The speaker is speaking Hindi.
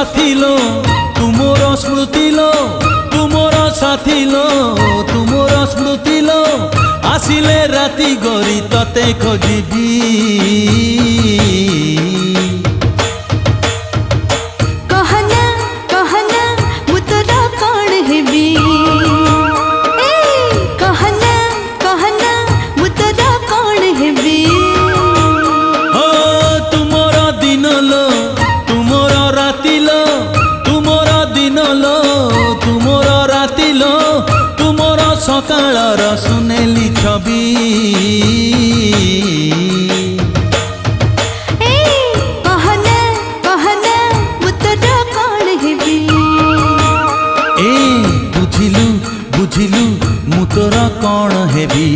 साथी लो तुमोर स्मृति लो तुमोर साथी लो तुमोर स्मृति लो आसिले राति गरी तते खोजिबी कहना कहना मु तोरा कौन हेबी कहना कहना मु तोरा कौन हेबी ओ तुमोर दिन लो तुमोर राति लो तुमोर दिन लो तुमोर राति लो तुमोर सकाळर सुनेली छवि कहना कहना मु तोरा कौन हेबी बुझिलु बुझिलु मु तोर कौन हेबी।